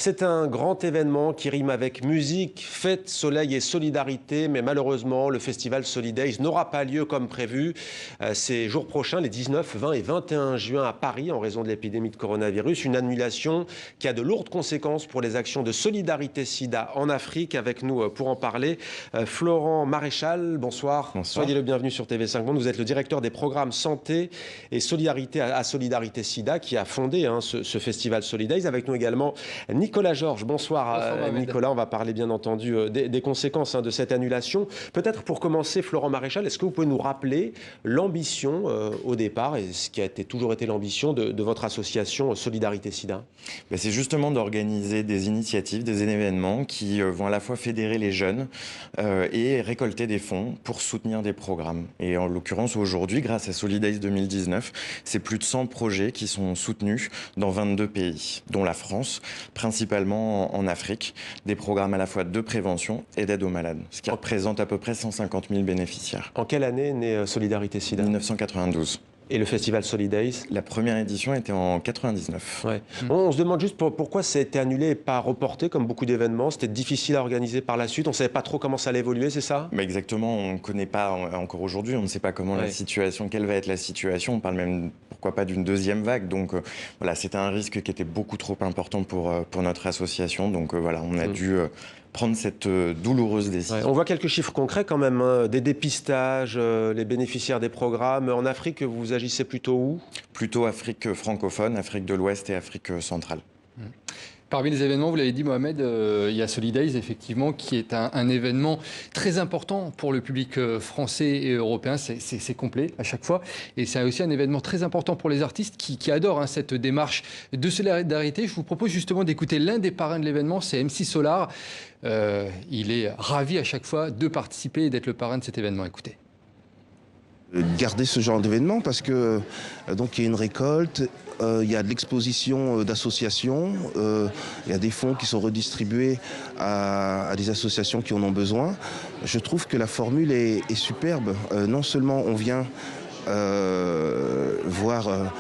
C'est un grand événement qui rime avec musique, fête, soleil et solidarité, mais malheureusement, le festival Solidays n'aura pas lieu comme prévu ces jours prochains, les 19, 20 et 21 juin à Paris, en raison de l'épidémie de coronavirus. Une annulation qui a de lourdes conséquences pour les actions de solidarité SIDA en Afrique. Avec nous pour en parler, Florent Maréchal, bonsoir. Bonsoir. Soyez le bienvenu sur TV5 Monde. Vous êtes le directeur des programmes santé et solidarité à Solidarité SIDA qui a fondé ce festival Solidays. Avec nous également Nicolas Georges. Bonsoir Nicolas, on va parler bien entendu des conséquences de cette annulation. Peut-être pour commencer, Florent Maréchal, est-ce que vous pouvez nous rappeler l'ambition au départ et ce qui a toujours été l'ambition de votre association Solidarité SIDA? C'est justement d'organiser des initiatives, des événements qui vont à la fois fédérer les jeunes et récolter des fonds pour soutenir des programmes. Et en l'occurrence aujourd'hui, grâce à Solidays 2019, c'est plus de 100 projets qui sont soutenus dans 22 pays, dont la France, principalement en Afrique, des programmes à la fois de prévention et d'aide aux malades, ce qui représente à peu près 150 000 bénéficiaires. En quelle année est née Solidarité SIDA? 1992. Et le festival Solidays? La première édition était en 99. Ouais. On se demande juste pourquoi ça a été annulé et pas reporté comme beaucoup d'événements. C'était difficile à organiser par la suite. On ne savait pas trop comment ça allait évoluer, c'est ça? Exactement, on ne connaît pas encore aujourd'hui, on ne sait pas comment la situation, quelle va être la situation. On parle même, pourquoi pas, d'une deuxième vague. Donc voilà, c'était un risque qui était beaucoup trop important pour notre association. Donc voilà, on a dû prendre cette douloureuse décision. On voit quelques chiffres concrets quand même, des dépistages, les bénéficiaires des programmes. En Afrique, vous agissez plutôt où? Plutôt Afrique francophone, Afrique de l'Ouest et Afrique centrale. Parmi les événements, vous l'avez dit Mohamed, il y a Solidays effectivement qui est un événement très important pour le public français et européen. C'est complet à chaque fois. Et c'est aussi un événement très important pour les artistes qui adorent cette démarche de solidarité. Je vous propose justement d'écouter l'un des parrains de l'événement, c'est MC Solar. Il est ravi à chaque fois de participer et d'être le parrain de cet événement. Écoutez. Garder ce genre d'événement parce que donc il y a une récolte, il y a de l'exposition d'associations, il y a des fonds qui sont redistribués à des associations qui en ont besoin. Je trouve que la formule est superbe. Non seulement on vient voir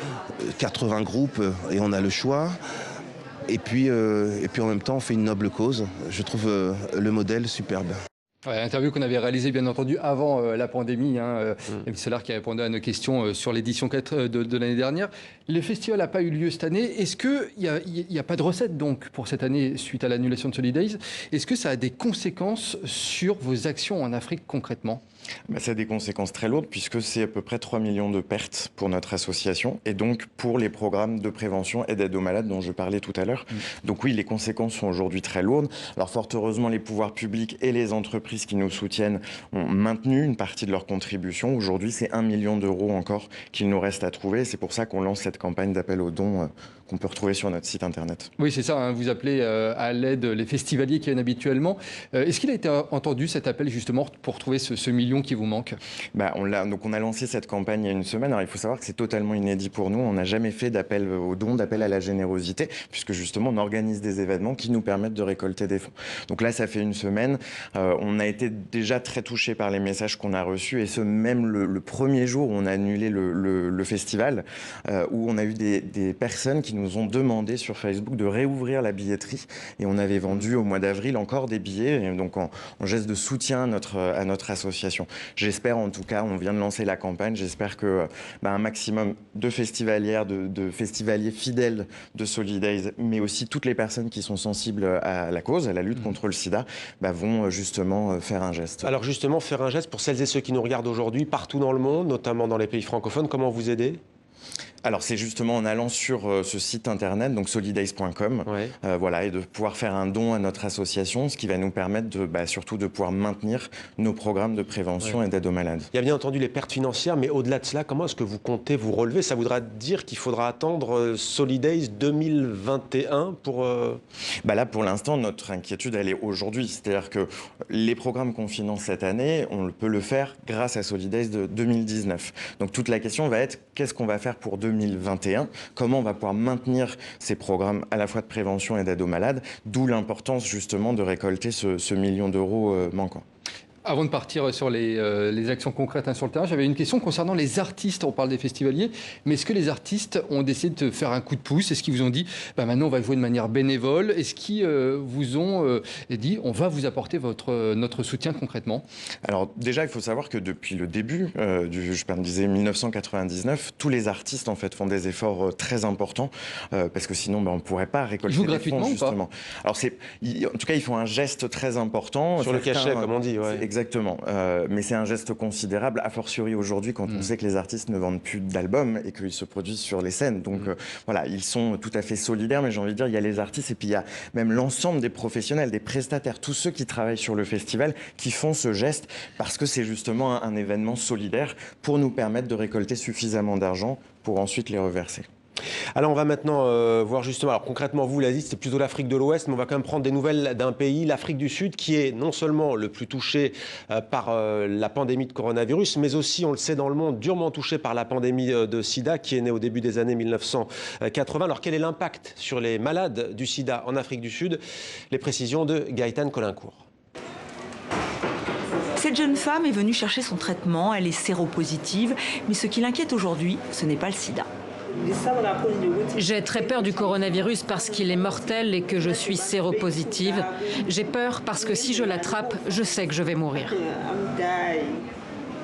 80 groupes et on a le choix, et puis en même temps on fait une noble cause. Je trouve le modèle superbe. Interview qu'on avait réalisée bien entendu avant la pandémie. MC Solar qui a répondu à nos questions sur l'édition 4 de l'année dernière. Le festival n'a pas eu lieu cette année. Est-ce qu'il n'y a pas de recette donc pour cette année suite à l'annulation de Solidays? Est-ce que ça a des conséquences sur vos actions en Afrique concrètement? Ça a des conséquences très lourdes puisque c'est à peu près 3 millions de pertes pour notre association et donc pour les programmes de prévention et d'aide aux malades dont je parlais tout à l'heure. Donc oui, les conséquences sont aujourd'hui très lourdes. Alors fort heureusement, les pouvoirs publics et les entreprises qui nous soutiennent ont maintenu une partie de leur contribution. Aujourd'hui, c'est 1 million d'euros encore qu'il nous reste à trouver. C'est pour ça qu'on lance cette campagne d'appel aux dons qu'on peut retrouver sur notre site internet. Oui, c'est ça. Vous appelez à l'aide les festivaliers qui viennent habituellement. Est-ce qu'il a été entendu cet appel justement pour trouver ce million qui vous manque? On a lancé cette campagne il y a une semaine. Alors il faut savoir que c'est totalement inédit pour nous. On n'a jamais fait d'appel aux dons, d'appel à la générosité, puisque justement on organise des événements qui nous permettent de récolter des fonds. Donc là, ça fait une semaine. On a été déjà très touchés par les messages qu'on a reçus, et ce même le premier jour où on a annulé le festival, où on a eu des personnes qui nous ont demandé sur Facebook de réouvrir la billetterie, et on avait vendu au mois d'avril encore des billets, et donc en geste de soutien à notre association. J'espère en tout cas, on vient de lancer la campagne, j'espère que un maximum de festivalières, de festivaliers fidèles de Solidays, mais aussi toutes les personnes qui sont sensibles à la cause, à la lutte contre le sida, vont justement faire un geste. Alors justement, faire un geste pour celles et ceux qui nous regardent aujourd'hui partout dans le monde, notamment dans les pays francophones, comment vous aider? Alors c'est justement en allant sur ce site internet, donc solidays.com, et de pouvoir faire un don à notre association, ce qui va nous permettre surtout de pouvoir maintenir nos programmes de prévention et d'aide aux malades. Il y a bien entendu les pertes financières, mais au-delà de cela, comment est-ce que vous comptez vous relever? Ça voudra dire qu'il faudra attendre Solidays 2021 pour... Là, pour l'instant, notre inquiétude, elle est aujourd'hui. C'est-à-dire que les programmes qu'on finance cette année, on peut le faire grâce à Solidays de 2019. Donc toute la question va être, qu'est-ce qu'on va faire pour 2021, comment on va pouvoir maintenir ces programmes à la fois de prévention et d'aide aux malades, d'où l'importance justement de récolter ce million d'euros manquant. Avant de partir sur les actions concrètes sur le terrain, j'avais une question concernant les artistes. On parle des festivaliers, mais est-ce que les artistes ont décidé de faire un coup de pouce? Est-ce qu'ils vous ont dit maintenant on va jouer de manière bénévole? Est-ce qu'ils vous ont dit on va vous apporter notre soutien concrètement? Alors déjà, il faut savoir que depuis le début je disais 1999, tous les artistes en fait font des efforts très importants parce que sinon on ne pourrait pas récolter Ils jouent des gratuitement fonds, ou pas? justement. Alors en tout cas, ils font un geste très important. Sur le cachet, comme on dit, ouais. Exactement. Mais c'est un geste considérable, a fortiori aujourd'hui, quand on sait que les artistes ne vendent plus d'albums et qu'ils se produisent sur les scènes. Donc voilà, ils sont tout à fait solidaires, mais j'ai envie de dire, il y a les artistes et puis il y a même l'ensemble des professionnels, des prestataires, tous ceux qui travaillent sur le festival, qui font ce geste parce que c'est justement un événement solidaire pour nous permettre de récolter suffisamment d'argent pour ensuite les reverser. Alors on va maintenant voir justement, alors concrètement vous l'avez dit, c'est plutôt l'Afrique de l'Ouest, mais on va quand même prendre des nouvelles d'un pays, l'Afrique du Sud, qui est non seulement le plus touché par la pandémie de coronavirus, mais aussi, on le sait dans le monde, durement touché par la pandémie de sida qui est née au début des années 1980. Alors quel est l'impact sur les malades du sida en Afrique du Sud? Les précisions de Gaëtane Colincourt. Cette jeune femme est venue chercher son traitement, elle est séropositive, mais ce qui l'inquiète aujourd'hui, ce n'est pas le sida. J'ai très peur du coronavirus parce qu'il est mortel et que je suis séropositive. J'ai peur parce que si je l'attrape, je sais que je vais mourir.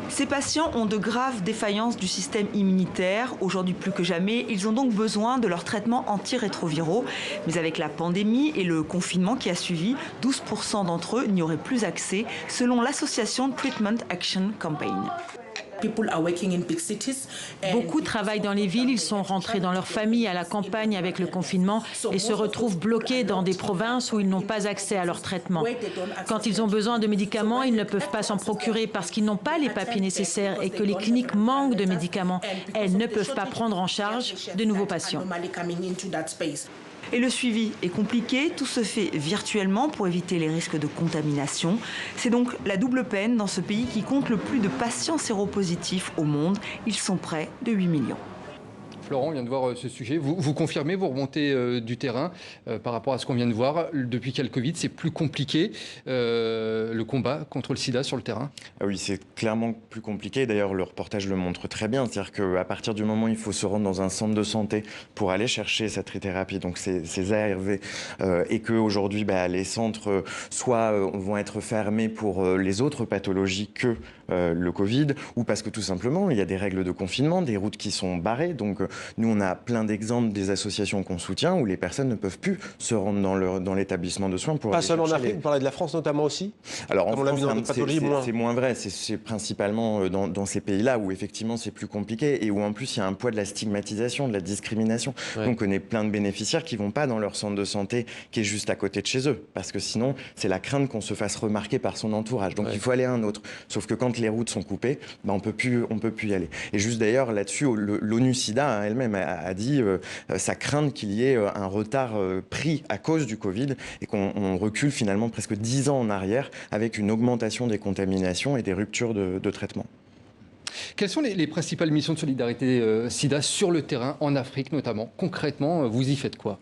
Ces patients ont de graves défaillances du système immunitaire. Aujourd'hui plus que jamais, ils ont donc besoin de leur traitement antirétroviraux. Mais avec la pandémie et le confinement qui a suivi, 12% d'entre eux n'y auraient plus accès, selon l'association Treatment Action Campaign. Beaucoup travaillent dans les villes, ils sont rentrés dans leur famille à la campagne avec le confinement et se retrouvent bloqués dans des provinces où ils n'ont pas accès à leur traitement. Quand ils ont besoin de médicaments, ils ne peuvent pas s'en procurer parce qu'ils n'ont pas les papiers nécessaires et que les cliniques manquent de médicaments. Elles ne peuvent pas prendre en charge de nouveaux patients. Et le suivi est compliqué, tout se fait virtuellement pour éviter les risques de contamination. C'est donc la double peine dans ce pays qui compte le plus de patients séropositifs au monde. Ils sont près de 8 millions. Florent, on vient de voir ce sujet. Vous confirmez, vous remontez du terrain par rapport à ce qu'on vient de voir. Depuis qu'il y a le Covid, c'est plus compliqué le combat contre le sida sur le terrain? Ah oui, c'est clairement plus compliqué. D'ailleurs, le reportage le montre très bien. C'est-à-dire qu'à partir du moment où il faut se rendre dans un centre de santé pour aller chercher cette trithérapie, donc ces ARV, et qu'aujourd'hui, les centres soit vont être fermés pour les autres pathologies que le Covid, ou parce que tout simplement, il y a des règles de confinement, des routes qui sont barrées. Donc, nous, on a plein d'exemples des associations qu'on soutient où les personnes ne peuvent plus se rendre dans l'établissement de soins pour Pas seulement en Afrique, vous parlez de la France notamment aussi? Alors, en France, France, c'est moins vrai. C'est principalement dans ces pays-là où, effectivement, c'est plus compliqué et où, en plus, il y a un poids de la stigmatisation, de la discrimination. Ouais. Donc, on connaît plein de bénéficiaires qui ne vont pas dans leur centre de santé qui est juste à côté de chez eux. Parce que sinon, c'est la crainte qu'on se fasse remarquer par son entourage. Donc, il faut aller à un autre. Sauf que quand les routes sont coupées, on peut plus y aller. Et juste d'ailleurs, là-dessus, l'ONU SIDA elle-même a dit sa crainte qu'il y ait un retard pris à cause du Covid et qu'on recule finalement presque 10 ans en arrière avec une augmentation des contaminations et des ruptures de traitement. Quelles sont les principales missions de solidarité SIDA sur le terrain, en Afrique notamment? Concrètement, vous y faites quoi?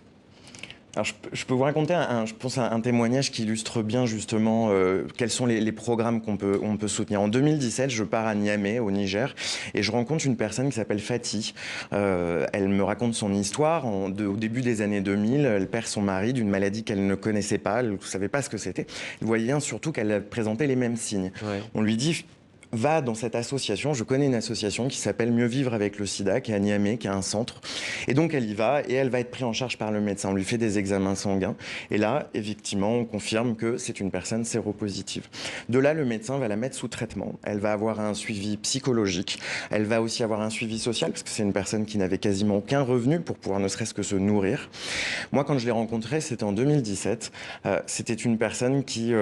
Alors, je peux vous raconter, je pense, un témoignage qui illustre bien justement quels sont les programmes qu'on peut soutenir. En 2017, je pars à Niamey, au Niger, et je rencontre une personne qui s'appelle Fatih. Elle me raconte son histoire. Au début des années 2000, elle perd son mari d'une maladie qu'elle ne connaissait pas, elle ne savait pas ce que c'était. Elle voyait bien surtout qu'elle présentait les mêmes signes. Ouais. On lui dit... va dans cette association, je connais une association qui s'appelle Mieux vivre avec le sida, qui est à Niamey, qui a un centre. Et donc elle y va et elle va être prise en charge par le médecin. On lui fait des examens sanguins. Et là, effectivement, on confirme que c'est une personne séropositive. De là, le médecin va la mettre sous traitement. Elle va avoir un suivi psychologique. Elle va aussi avoir un suivi social, parce que c'est une personne qui n'avait quasiment aucun revenu pour pouvoir ne serait-ce que se nourrir. Moi, quand je l'ai rencontrée, c'était en 2017. C'était une personne qui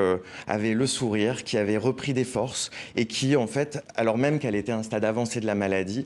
avait le sourire, qui avait repris des forces et qui, en fait, alors même qu'elle était à un stade avancé de la maladie,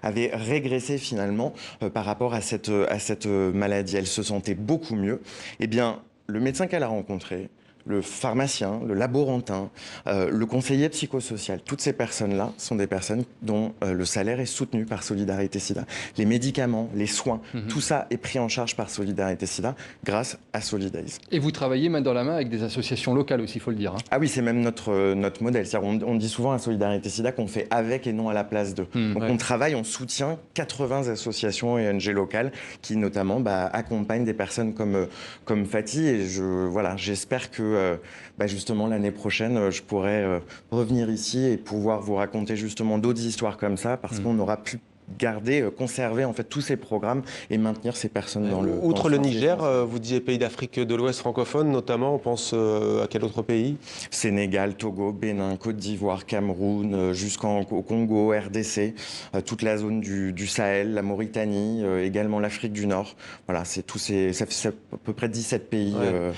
avait régressé finalement par rapport à cette maladie. Elle se sentait beaucoup mieux. Eh bien, le médecin qu'elle a rencontré le pharmacien, le laborantin, le conseiller psychosocial. Toutes ces personnes-là sont des personnes dont le salaire est soutenu par Solidarité Sida. Les médicaments, les soins, tout ça est pris en charge par Solidarité Sida grâce à Solidays. Et vous travaillez main dans la main avec des associations locales aussi, il faut le dire. Ah oui, c'est même notre modèle. On dit souvent à Solidarité Sida qu'on fait avec et non à la place d'eux. Donc on travaille, on soutient 80 associations et ONG locales qui notamment accompagnent des personnes comme Fatih. Et j'espère que justement l'année prochaine, je pourrai revenir ici et pouvoir vous raconter justement d'autres histoires comme ça, parce qu'on aura pu conserver en fait tous ces programmes et maintenir ces personnes dans le... Outre le Niger, vous disiez pays d'Afrique de l'Ouest francophone notamment, on pense à quel autre pays? Sénégal, Togo, Bénin, Côte d'Ivoire, Cameroun, jusqu'au Congo, RDC, toute la zone du Sahel, la Mauritanie, également l'Afrique du Nord. Voilà, ça fait à peu près 17 pays. Ouais.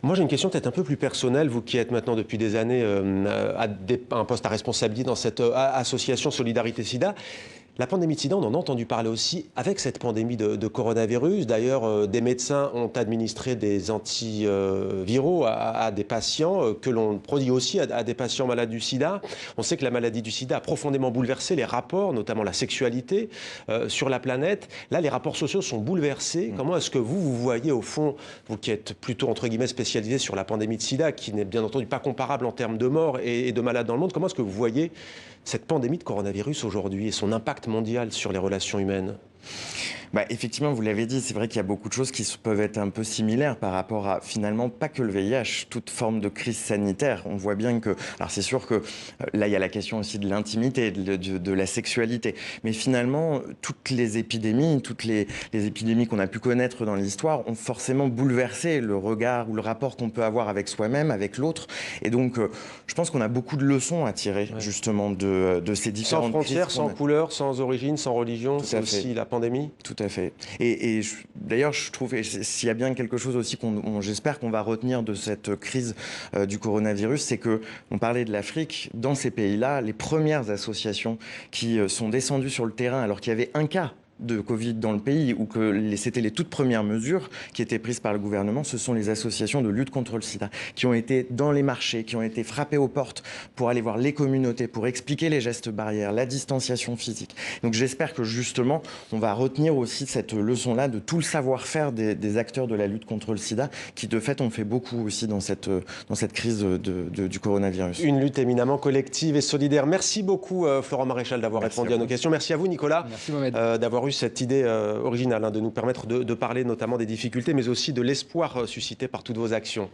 Moi, j'ai une question peut-être un peu plus personnelle, vous qui êtes maintenant depuis des années à un poste à responsabilité dans cette association Solidarité Sida. La pandémie de sida, on en a entendu parler aussi avec cette pandémie de coronavirus. D'ailleurs, des médecins ont administré des antiviraux à des patients que l'on prodigue aussi à des patients malades du sida. On sait que la maladie du sida a profondément bouleversé les rapports, notamment la sexualité, sur la planète. Là, les rapports sociaux sont bouleversés. Comment est-ce que vous voyez, au fond, vous qui êtes plutôt, entre guillemets, spécialisé sur la pandémie de sida, qui n'est bien entendu pas comparable en termes de morts et de malades dans le monde, comment est-ce que vous voyez cette pandémie de coronavirus aujourd'hui et son impact mondial sur les relations humaines? Effectivement, vous l'avez dit, c'est vrai qu'il y a beaucoup de choses qui peuvent être un peu similaires par rapport à, finalement, pas que le VIH, toute forme de crise sanitaire. On voit bien que... Alors, c'est sûr que là, il y a la question aussi de l'intimité, de la sexualité. Mais finalement, toutes les épidémies, les épidémies qu'on a pu connaître dans l'histoire ont forcément bouleversé le regard ou le rapport qu'on peut avoir avec soi-même, avec l'autre. Et donc, je pense qu'on a beaucoup de leçons à tirer, justement, de ces différentes crises. Sans frontières, sans couleur, sans origine, sans religion, c'est aussi la pandémie. Tout à fait. Et d'ailleurs, je trouve, s'il y a bien quelque chose aussi j'espère qu'on va retenir de cette crise du coronavirus, c'est que on parlait de l'Afrique. Dans ces pays-là, les premières associations qui sont descendues sur le terrain alors qu'il y avait un cas de Covid dans le pays, ou que c'était les toutes premières mesures qui étaient prises par le gouvernement, ce sont les associations de lutte contre le sida, qui ont été dans les marchés, qui ont été frappées aux portes pour aller voir les communautés, pour expliquer les gestes barrières, la distanciation physique. Donc j'espère que justement, on va retenir aussi cette leçon-là de tout le savoir-faire des acteurs de la lutte contre le sida, qui de fait ont fait beaucoup aussi dans cette crise du coronavirus. Une lutte éminemment collective et solidaire. Merci beaucoup Florent Maréchal d'avoir répondu à nos questions. Merci à vous Nicolas d'avoir eu cette idée originale de nous permettre de parler notamment des difficultés, mais aussi de l'espoir suscité par toutes vos actions.